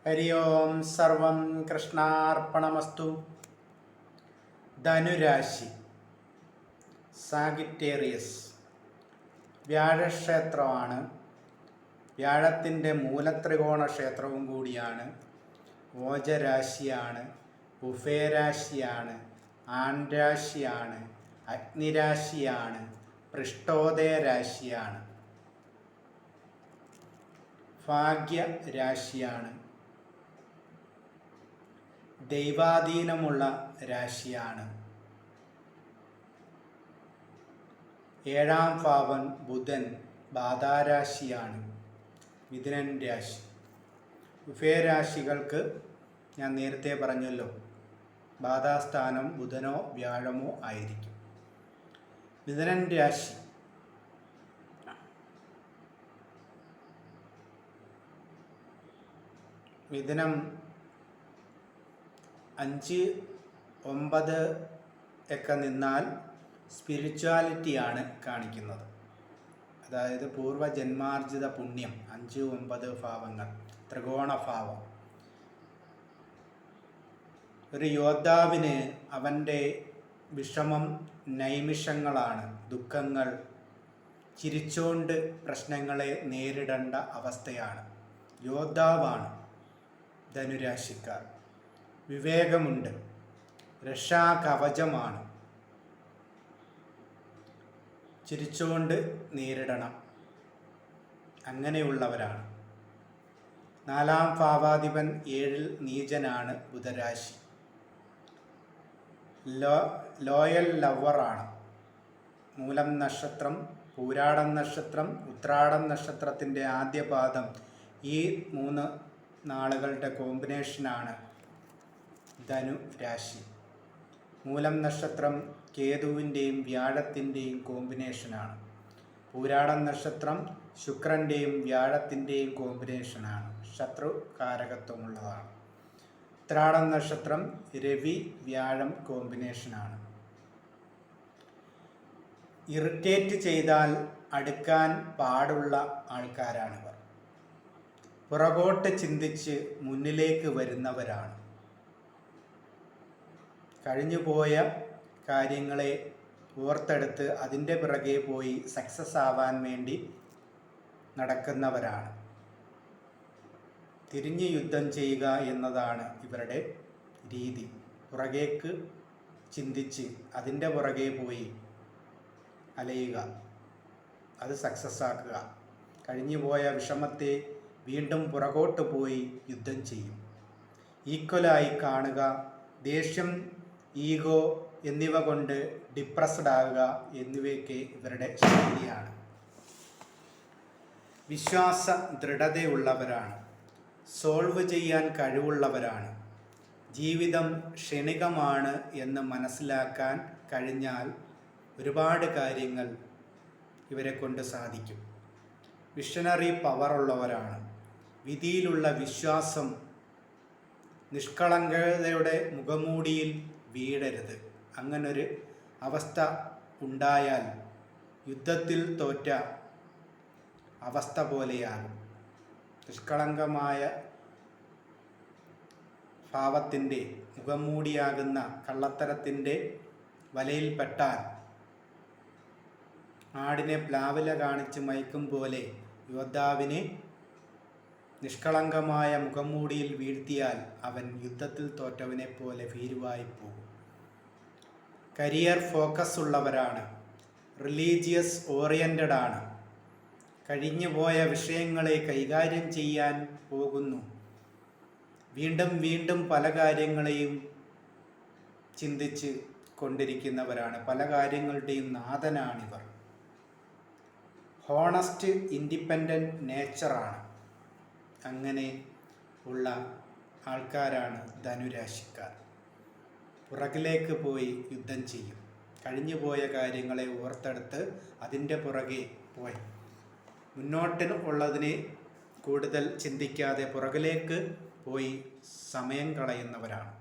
ഹരി ഓം സർവം കൃഷ്ണാർപ്പണമസ്തു. ധനുരാശി, സാഗിറ്റേറിയസ്, വ്യാഴക്ഷേത്രമാണ്. വ്യാഴത്തിൻ്റെ മൂലത്രികോണ ക്ഷേത്രവും കൂടിയാണ്. ഓജരാശിയാണ്, ബുഫേരാശിയാണ്, ആൺരാശിയാണ്, അഗ്നിരാശിയാണ്, പൃഷ്ഠോദയരാശിയാണ്, ഭാഗ്യരാശിയാണ്, ദൈവാധീനമുള്ള രാശിയാണ്. ഏഴാം ഭാവൻ ബുധൻ ബാധാരാശിയാണ്, മിഥുനൻ രാശി. ഉഭയരാശികൾക്ക് ഞാൻ നേരത്തെ പറഞ്ഞല്ലോ, ബാധാസ്ഥാനം ബുധനോ വ്യാഴമോ ആയിരിക്കും. മിഥുനൻ രാശി മിഥുനം 5, 9 ഒക്കെ നിന്നാൽ സ്പിരിച്വാലിറ്റിയാണ് കാണിക്കുന്നത്. അതായത് പൂർവജന്മാർജിത പുണ്യം. 5, 9 ഭാവങ്ങൾ, ത്രികോണഭാവം. ഒരു യോദ്ധാവിന് അവൻ്റെ വിഷമം നൈമിഷങ്ങളാണ്, ദുഃഖങ്ങൾ. ചിരിച്ചുകൊണ്ട് പ്രശ്നങ്ങളെ നേരിടേണ്ട അവസ്ഥയാണ്. യോദ്ധാവാണ് ധനുരാശിക്കാർ. വിവേകമുണ്ട്, രക്ഷാകവചമാണ്. ചിരിച്ചുകൊണ്ട് നേരിടണം, അങ്ങനെയുള്ളവരാണ്. 4ാം ഭാവാധിപൻ 7ൽ നീചനാണ് ബുധരാശി. ലോയൽ ലവറാണ്. മൂലം നക്ഷത്രം, പൂരാടം നക്ഷത്രം, ഉത്രാടം നക്ഷത്രത്തിൻ്റെ ആദ്യപാദം, ഈ 3 നാളുകളുടെ കോമ്പിനേഷനാണ് ധനു രാശി. മൂലം നക്ഷത്രം കേതുവിൻ്റെയും വ്യാഴത്തിൻ്റെയും കോമ്പിനേഷനാണ്. പൂരാടം നക്ഷത്രം ശുക്രൻ്റെയും വ്യാഴത്തിൻ്റെയും കോമ്പിനേഷനാണ്, ശത്രുകാരകത്വമുള്ളതാണ്. ഉത്രാടം നക്ഷത്രം രവി വ്യാഴം കോമ്പിനേഷനാണ്. ഇറിറ്റേറ്റ് ചെയ്താൽ അടുക്കാൻ പാടുള്ള ആൾക്കാരാണിവർ. പുറകോട്ട് ചിന്തിച്ച് മുന്നിലേക്ക് വരുന്നവരാണ്. കഴിഞ്ഞുപോയ കാര്യങ്ങളെ ഓർത്തെടുത്ത് അതിൻ്റെ പിറകെ പോയി സക്സസ് ആവാൻ വേണ്ടി നടക്കുന്നവരാണ്. തിരിഞ്ഞ് യുദ്ധം ചെയ്യുക എന്നതാണ് ഇവരുടെ രീതി. പുറകേക്ക് ചിന്തിച്ച് അതിൻ്റെ പുറകെ പോയി അലയുക, അത് സക്സസ് ആക്കുക. കഴിഞ്ഞുപോയ വിഷമത്തെ വീണ്ടും പുറകോട്ട് പോയി യുദ്ധം ചെയ്യും. ഈക്വലായി കാണുക, ദേഷ്യം, ഈഗോ എന്നിവ കൊണ്ട് ഡിപ്രസ്ഡ് ആകുക എന്നിവയൊക്കെ ഇവരുടെ ശൈലിയാണ്. വിശ്വാസ ദൃഢതയുള്ളവരാണ്, സോൾവ് ചെയ്യാൻ കഴിവുള്ളവരാണ്. ജീവിതം ക്ഷണികമാണ് എന്ന് മനസ്സിലാക്കാൻ കഴിഞ്ഞാൽ ഒരുപാട് കാര്യങ്ങൾ ഇവരെ കൊണ്ട് സാധിക്കും. വിഷണറി പവറുള്ളവരാണ്. വിധിയിലുള്ള വിശ്വാസം, നിഷ്കളങ്കതയുടെ മുഖമൂടിയിൽ വീഴരുത്. അങ്ങനൊരു അവസ്ഥ ഉണ്ടായാൽ യുദ്ധത്തിൽ തോറ്റ അവസ്ഥ പോലെയാകും. നിഷ്കളങ്കമായ ഭാവത്തിൻ്റെ മുഖംമൂടിയാകുന്ന കള്ളത്തരത്തിൻ്റെ വലയിൽപ്പെട്ടാൽ ആടിനെ പ്ലാവില കാണിച്ച് മയക്കും പോലെ യോദ്ധാവിനെ നിഷ്കളങ്കമായ മുഖംമൂടിയിൽ വീഴ്ത്തിയാൽ അവൻ യുദ്ധത്തിൽ തോറ്റവനെ പോലെ ഭീരുവായി പോകും. കരിയർ ഫോക്കസ് ഉള്ളവരാണ്. റിലീജിയസ് ഓറിയൻറ്റഡ് ആണ്. കഴിഞ്ഞുപോയ വിഷയങ്ങളെ കൈകാര്യം ചെയ്യാൻ പോകുന്നു. വീണ്ടും വീണ്ടും പല കാര്യങ്ങളെയും ചിന്തിച്ച് കൊണ്ടിരിക്കുന്നവരാണ്. പല കാര്യങ്ങളുടെയും നാഥനാണിവർ. Honest, independent നേച്ചറാണ്. അങ്ങനെ ഉള്ള ആൾക്കാരാണ് ധനുരാശിക്കാർ. പുറകിലേക്ക് പോയി യുദ്ധം ചെയ്യും. കഴിഞ്ഞുപോയ കാര്യങ്ങളെ ഓർത്തെടുത്ത് അതിൻ്റെ പുറകെ പോയി മുന്നോട്ട് ഉള്ളതിനെ കൂടുതൽ ചിന്തിക്കാതെ പുറകിലേക്ക് പോയി സമയം കളയുന്നവരാണ്.